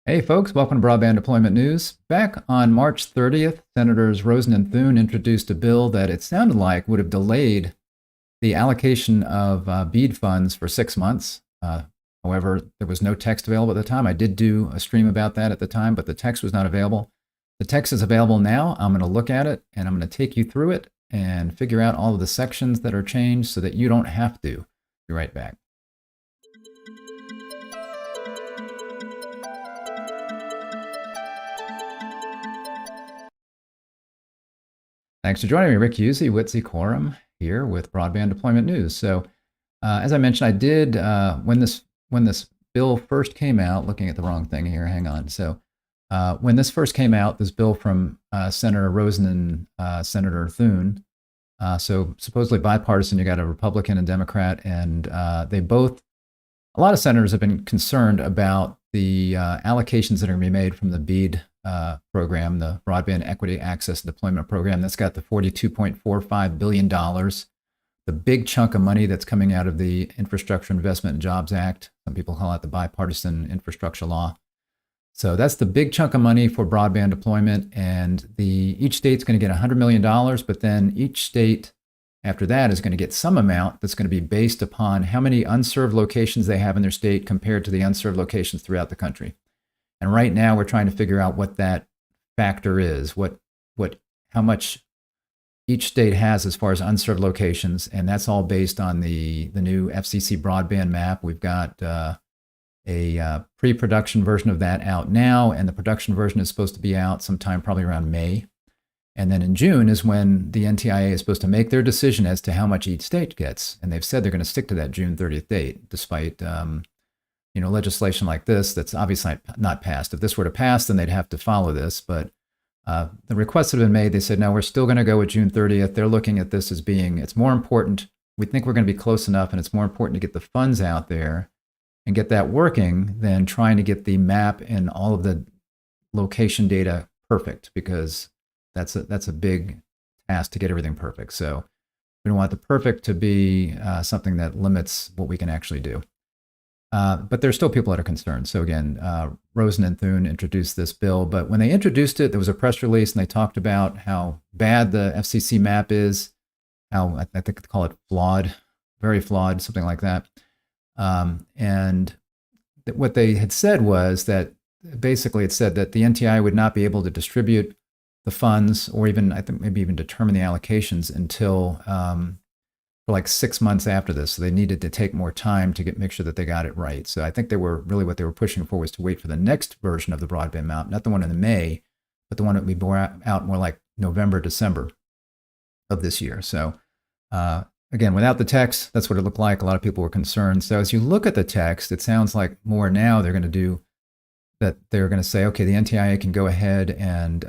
Hey folks, welcome to Broadband Deployment News. Back on March 30th, Senators Rosen and Thune introduced a bill that it sounded like would have delayed the allocation of BEAD funds for 6 months. However, there was no text available at the time. I did do a stream about that at the time, but the text was not available. The text is available now. I'm going to look at it and I'm going to take you through it and figure out all of the sections that are changed so that you don't have to. Be right back. Thanks for joining me, Rick Husey, Witsy Quorum, here with Broadband Deployment News. So, as I mentioned, I did when this bill first came out. Looking at the wrong thing here. Hang on. So, when this first came out, this bill from Senator Rosen and Senator Thune. So supposedly bipartisan. You got a Republican and Democrat, and they both. A lot of senators have been concerned about the allocations that are going to be made from the BEAD program, the Broadband Equity Access and Deployment Program. That's got the $42.45 billion, the big chunk of money that's coming out of the Infrastructure Investment and Jobs Act. Some people call it the bipartisan infrastructure law. So that's the big chunk of money for broadband deployment. And each state's going to get $100 million, but then each state after that is going to get some amount that's going to be based upon how many unserved locations they have in their state compared to the unserved locations throughout the country. And right now we're trying to figure out what that factor is, how much each state has as far as unserved locations. And that's all based on the new FCC broadband map. We've got a pre-production version of that out now, and the production version is supposed to be out sometime probably around May. And then in June is when the NTIA is supposed to make their decision as to how much each state gets. And they've said they're going to stick to that June 30th date, despite legislation like this that's obviously not passed. If this were to pass, then they'd have to follow this. But the requests have been made. They said, no, we're still going to go with June 30th. They're looking at this as being, it's more important. We think we're going to be close enough, and it's more important to get the funds out there and get that working than trying to get the map and all of the location data perfect, because that's a big task to get everything perfect. So we don't want the perfect to be something that limits what we can actually do. But there's still people that are concerned. So again, Rosen and Thune introduced this bill, but when they introduced it, there was a press release and they talked about how bad the FCC map is, how I think they call it flawed, very flawed, something like that. And what they had said was that basically it said that the NTI would not be able to distribute the funds, or even, I think, maybe even determine the allocations until for like 6 months after this. So they needed to take more time to make sure that they got it right. So I think what they were pushing for was to wait for the next version of the broadband map, not the one in the May, but the one that would be out more like November, December of this year. So again, without the text, that's what it looked like. A lot of people were concerned. So as you look at the text, it sounds like more now they're going to do that. They're going to say, okay, the NTIA can go ahead and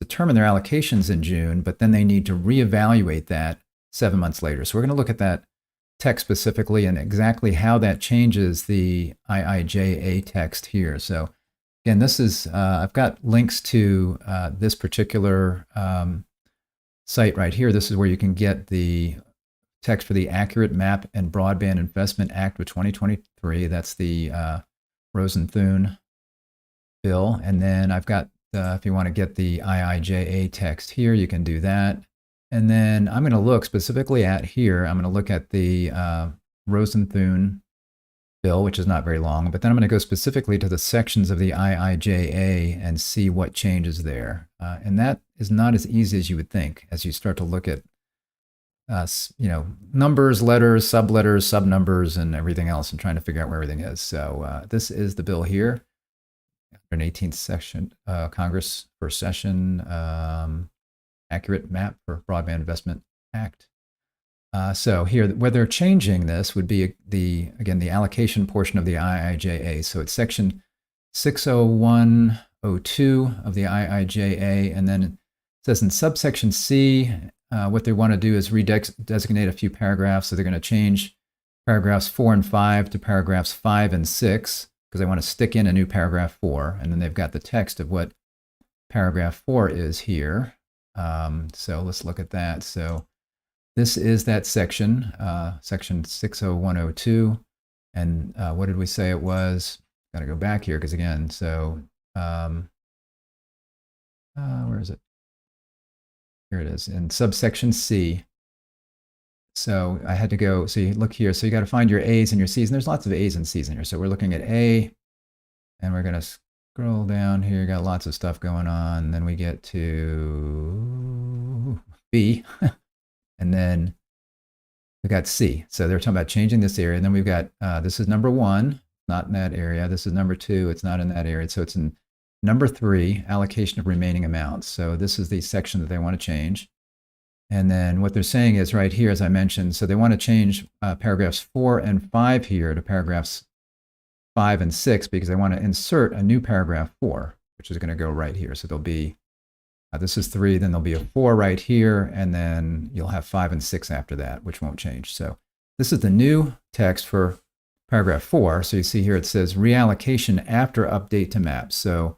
determine their allocations in June, but then they need to reevaluate that 7 months later. So we're going to look at that text specifically and exactly how that changes the IIJA text here. So again, this is, I've got links to this particular site right here. This is where you can get the text for the Accurate Map and Broadband Investment Act of 2023. That's the Rosen-Thune bill. And then I've got, if you want to get the IIJA text here, you can do that. And then I'm going to look specifically at here. I'm going to look at the Rosen-Thune bill, which is not very long, but then I'm going to go specifically to the sections of the IIJA and see what changes there. And that is not as easy as you would think as you start to look at numbers, letters, subletters, subnumbers, and everything else, and trying to figure out where everything is. So this is the bill here, 118th session, Congress first session, Accurate Map for Broadband Investment Act. So here, where they're changing this would be the allocation portion of the IIJA. So it's section 60102 of the IIJA, and then it says in subsection C, what they want to do is redesignate a few paragraphs. So they're going to change paragraphs 4 and 5 to paragraphs 5 and 6, because they want to stick in a new paragraph 4. And then they've got the text of what paragraph 4 is here. So let's look at that. So this is that section, section 60102. And what did we say it was? got to go back here because again, so where is it? Here it is in subsection C. So I had to go, so you look here, so you got to find your A's and your C's, and there's lots of A's and C's in here. So we're looking at A, and we're going to scroll down here, got lots of stuff going on. Then we get to B, and then we got C. So they're talking about changing this area. And then we've got, this is number 1, not in that area. This is number 2, it's not in that area. So it's in number 3, allocation of remaining amounts. So this is the section that they want to change. And then what they're saying is right here, as I mentioned, so they want to change paragraphs 4 and 5 here to paragraphs 5 and 6 because they want to insert a new paragraph 4, which is going to go right here. So there'll be, this is 3, then there'll be a 4 right here, and then you'll have 5 and 6 after that, which won't change. So this is the new text for paragraph 4. So you see here it says reallocation after update to maps. So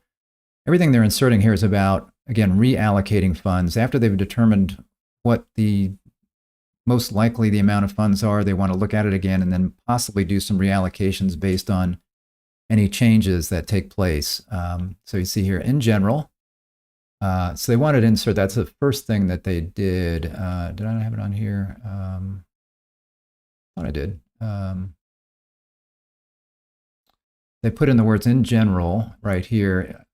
everything they're inserting here is about, again, reallocating funds after they've determined what the most likely the amount of funds are. They want to look at it again and then possibly do some reallocations based on any changes that take place. So you see here in general, so they wanted to insert, that's the first thing that they did. Did I not have it on here? I thought I did. They put in the words in general right here.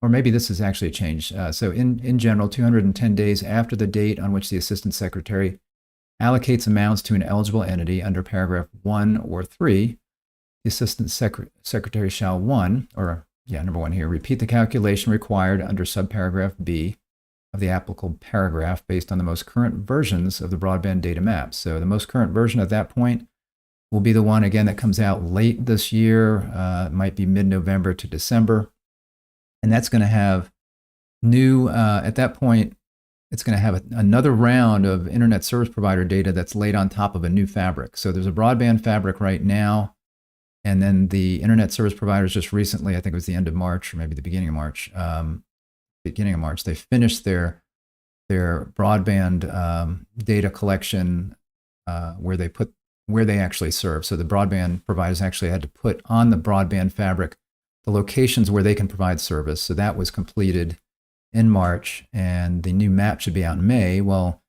Or maybe this is actually a change. So in general, 210 days after the date on which the Assistant Secretary allocates amounts to an eligible entity under paragraph 1 or 3, the Assistant Secretary shall number 1 here, repeat the calculation required under subparagraph B of the applicable paragraph based on the most current versions of the broadband data maps. So the most current version at that point will be the one, again, that comes out late this year. It might be mid-November to December. And that's going to have new, at that point, it's going to have another round of internet service provider data that's laid on top of a new fabric. So there's a broadband fabric right now, and then the internet service providers just recently, I think it was the end of March or maybe the beginning of March, they finished their broadband data collection where they actually serve. So the broadband providers actually had to put on the broadband fabric the locations where they can provide service. So that was completed in March, and the new map should be out in May. Well,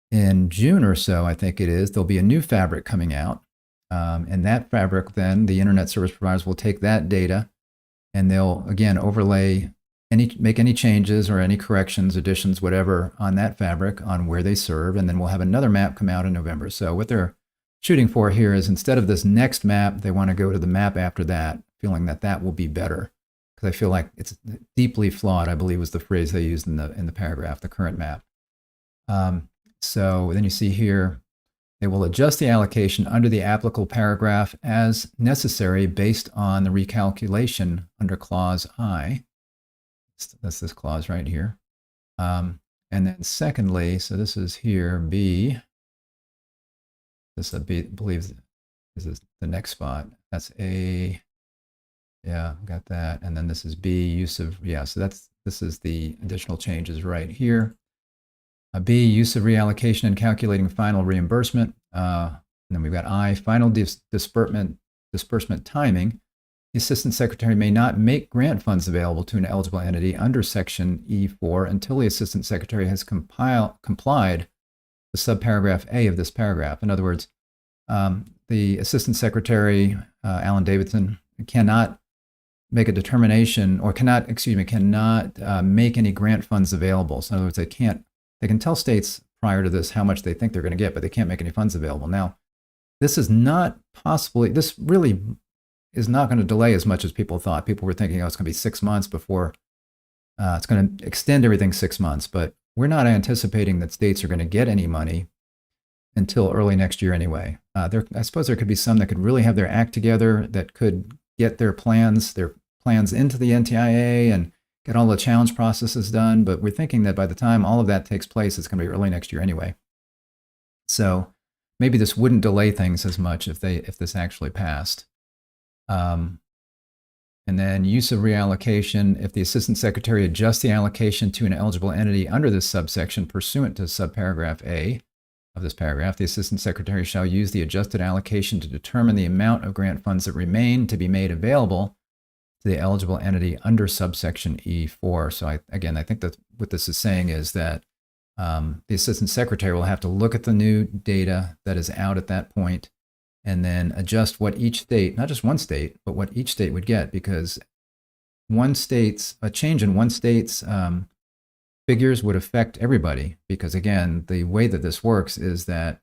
in June or so, I think it is, there'll be a new fabric coming out. And that fabric, then the internet service providers will take that data and they'll, again, overlay make any changes or any corrections, additions, whatever on that fabric on where they serve. And then we'll have another map come out in November. So what they're shooting for here is instead of this next map, they want to go to the map after that, feeling that that will be better, because I feel like it's deeply flawed, I believe was the phrase they used in the paragraph, the current map. So then you see here, they will adjust the allocation under the applicable paragraph as necessary based on the recalculation under clause I. That's this clause right here. And then secondly, so this is here, B. This I believe is the next spot. That's A. Yeah, got that. And then this is B, use of, yeah, so this is the additional changes right here. B, use of reallocation and calculating final reimbursement. And then we've got I, final disbursement timing. The Assistant Secretary may not make grant funds available to an eligible entity under Section E4 until the Assistant Secretary has complied with subparagraph A of this paragraph. In other words, the Assistant Secretary, Alan Davidson, cannot make a determination or cannot make any grant funds available. So in other words, they can tell states prior to this how much they think they're going to get, but they can't make any funds available. Now, this is not possibly, this really is not going to delay as much as people thought. People were thinking, oh, it's going to be 6 months before, it's going to extend everything 6 months, but we're not anticipating that states are going to get any money until early next year anyway. I suppose there could be some that could really have their act together, that could get their plans into the NTIA and get all the challenge processes done, but we're thinking that by the time all of that takes place, it's going to be early next year anyway. So maybe this wouldn't delay things as much if this actually passed. And then use of reallocation. If the Assistant Secretary adjusts the allocation to an eligible entity under this subsection pursuant to subparagraph A of this paragraph, the Assistant Secretary shall use the adjusted allocation to determine the amount of grant funds that remain to be made available the eligible entity under subsection E4. So I think that what this is saying is that the assistant secretary will have to look at the new data that is out at that point and then adjust what each state, not just one state, but what each state would get, because a change in one state's figures would affect everybody. Because again, the way that this works is that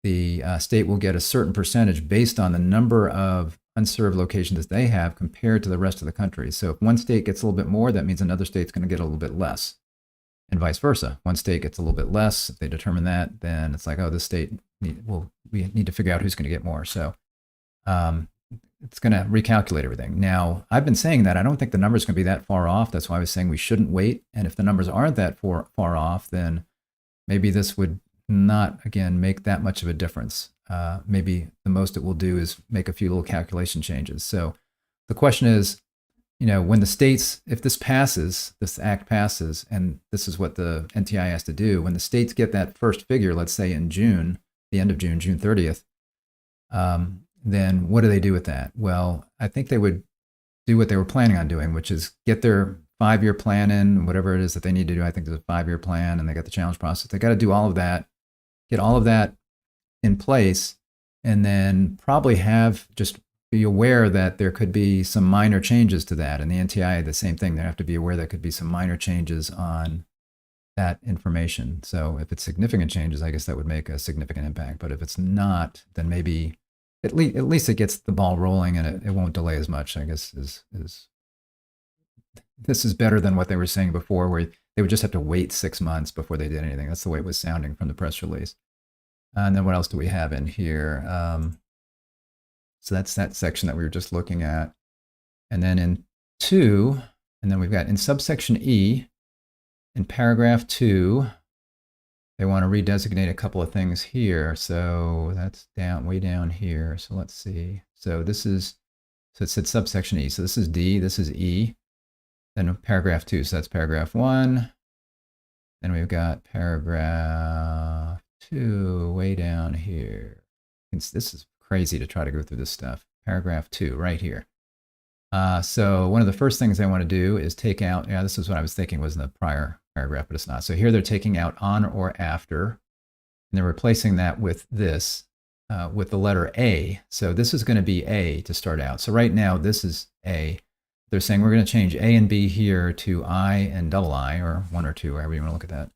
the state will get a certain percentage based on the number of unserved locations that they have compared to the rest of the country. So if one state gets a little bit more, that means another state's going to get a little bit less, and vice versa. One state gets a little bit less. If they determine that, then it's like, oh, this state, we need to figure out who's going to get more. So it's going to recalculate everything. Now, I've been saying that I don't think the number's going to be that far off. That's why I was saying we shouldn't wait. And if the numbers aren't that far off, then maybe this would not, again, make that much of a difference. Maybe the most it will do is make a few little calculation changes. So the question is, when the states, if this act passes, and this is what the NTIA has to do, when the states get that first figure, let's say in June, the end of June, June 30th, then what do they do with that? Well, I think they would do what they were planning on doing, which is get their 5-year plan in, whatever it is that they need to do. I think there's a 5-year plan, and they got the challenge process. They got to do all of that, get all of that in place, and then probably just be aware that there could be some minor changes to that. And the NTIA, the same thing. They have to be aware there could be some minor changes on that information. So if it's significant changes, I guess that would make a significant impact. But if it's not, then maybe at least it gets the ball rolling, and it won't delay as much, I guess. This is better than what they were saying before, where they would just have to wait 6 months before they did anything. That's the way it was sounding from the press release. And then what else do we have in here? So that's that section that we were just looking at. And then in 2, and then we've got in subsection E, in paragraph 2, they want to redesignate a couple of things here. So that's way down here. So let's see. So it said subsection E. So this is D, this is E. Then paragraph 2. So that's paragraph 1. Then we've got paragraph 2 way down here. This is crazy to try to go through this stuff. Paragraph 2 right here. So one of the first things they want to do is take out, this is what I was thinking was in the prior paragraph, but it's not. So here they're taking out on or after, and they're replacing that with this, with the letter A. So this is going to be A to start out. So right now this is A. They're saying we're going to change A and B here to I and double I, or 1 or 2, however you want to look at that.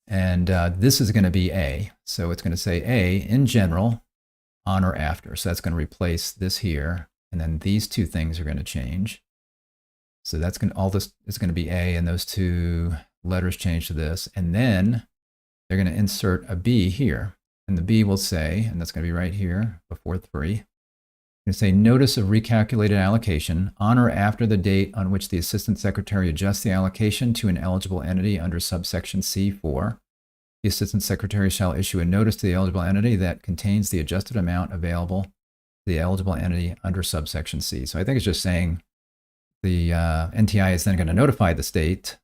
And this is going to be A. So it's going to say A in general, on or after. So that's going to replace this here. And then these two things are going to change. So that's going to, all this is going to be A, and those two letters change to this. And then they're going to insert a B here. And the B will say, and that's going to be right here before 3. Going to say notice of recalculated allocation on or after the date on which the Assistant Secretary adjusts the allocation to an eligible entity under subsection C4. The Assistant Secretary shall issue a notice to the eligible entity that contains the adjusted amount available to the eligible entity under subsection C. So I think it's just saying the NTIA is then going to notify the states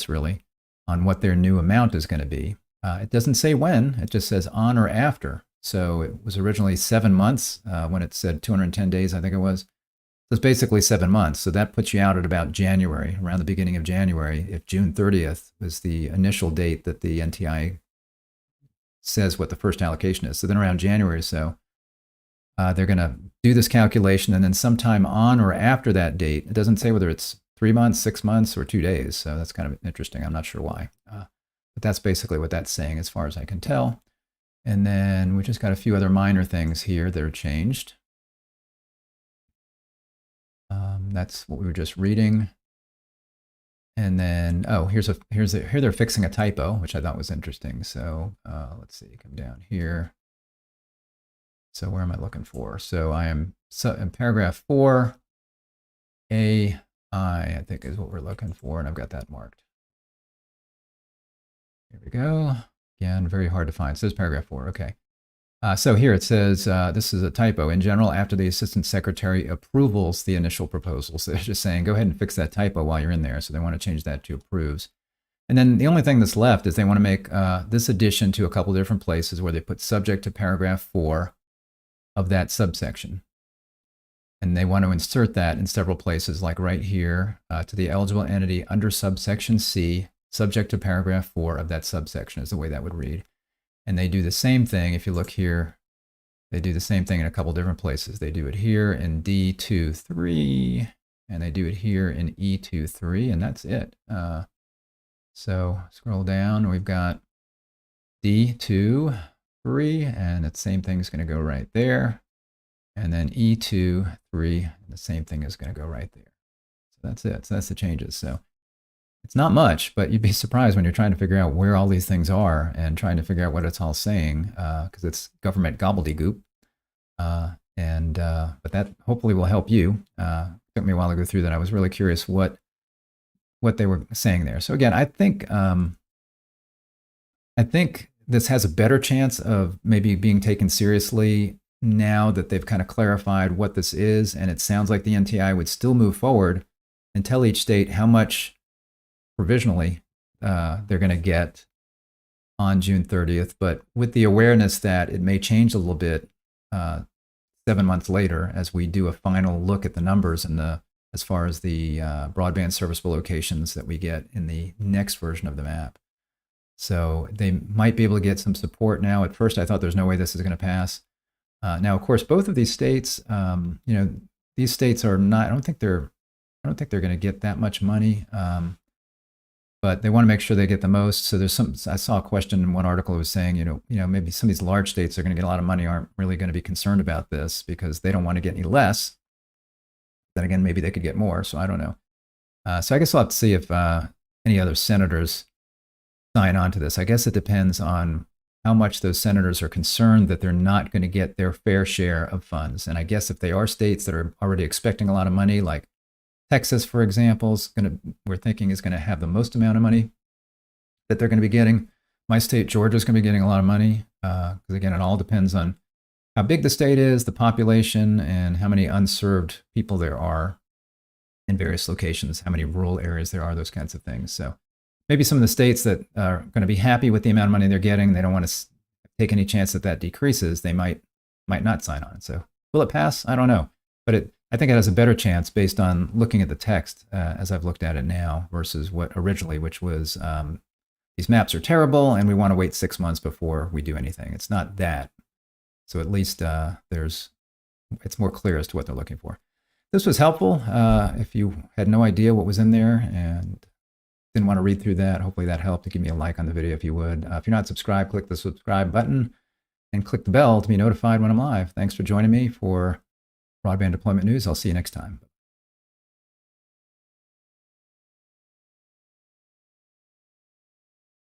really, on what their new amount is going to be. It doesn't say when, it just says on or after. So it was originally 7 months when it said 210 days, I think it was. So it's basically 7 months. So that puts you out at about January, around the beginning of January, if June 30th was the initial date that the NTIA says what the first allocation is. So then around January or so, they're going to do this calculation, and then sometime on or after that date, it doesn't say whether it's 3 months, 6 months, or 2 days. So that's kind of interesting. I'm not sure why. But that's basically what that's saying as far as I can tell. And then we just got a few other minor things here that are changed. That's what we were just reading. And then, here they're fixing a typo, which I thought was interesting. So let's see, come down here. So where am I looking for? So I am in paragraph 4, I think is what we're looking for, and I've got that marked. Here we go. Again, very hard to find. It says paragraph 4. Okay. So here it says, this is a typo. In general, after the Assistant Secretary approvals the initial proposal. So they're just saying, go ahead and fix that typo while you're in there. So they want to change that to approves. And then the only thing that's left is they want to make this addition to a couple different places where they put subject to paragraph 4 of that subsection. And they want to insert that in several places, like right here, to the eligible entity under subsection C, subject to paragraph 4 of that subsection is the way that would read. And they do the same thing. If you look here, they do the same thing in a couple different places. They do it here in D2.3, and they do it here in E2.3, and that's it. So scroll down, we've got D2.3, and the same thing is going to go right there. And then E2.3, the same thing is going to go right there. So that's it. So that's the changes. So it's not much, but you'd be surprised when you're trying to figure out where all these things are and trying to figure out what it's all saying, because it's government gobbledygook. But that hopefully will help you. It took me a while to go through that. I was really curious what they were saying there. So again, I think this has a better chance of maybe being taken seriously now that they've kind of clarified what this is, and it sounds like the NTIA would still move forward and tell each state how much provisionally they're going to get on June 30th, but with the awareness that it may change a little bit 7 months later as we do a final look at the numbers and as far as the broadband serviceable locations that we get in the next version of the map. So they might be able to get some support now. At first, I thought there's no way this is going to pass. Now, of course, both of these states, these states are not. I don't think they're going to get that much money, but they want to make sure they get the most. So there's some. I saw a question in one article that was saying, maybe some of these large states are going to get a lot of money, aren't really going to be concerned about this because they don't want to get any less. Then again, maybe they could get more. So I don't know. So I guess I'll have to see if any other senators sign on to this. I guess it depends on how much those senators are concerned that they're not going to get their fair share of funds. And I guess if they are states that are already expecting a lot of money, like Texas, for example, we're thinking is going to have the most amount of money that they're going to be getting. My state, Georgia, is going to be getting a lot of money because, again, it all depends on how big the state is, the population, and how many unserved people there are in various locations, how many rural areas there are, those kinds of things. So maybe some of the states that are going to be happy with the amount of money they're getting, they don't want to take any chance that decreases. They might not sign on. So will it pass? I don't know. But I think it has a better chance based on looking at the text as I've looked at it now versus what originally, which was these maps are terrible and we want to wait 6 months before we do anything. It's not that. So at least it's more clear as to what they're looking for. This was helpful. If you had no idea what was in there and didn't want to read through that, hopefully that helped. To give me a like on the video if you would. If you're not subscribed, click the subscribe button and click the bell to be notified when I'm live. Thanks for joining me for Broadband Deployment News. I'll see you next time.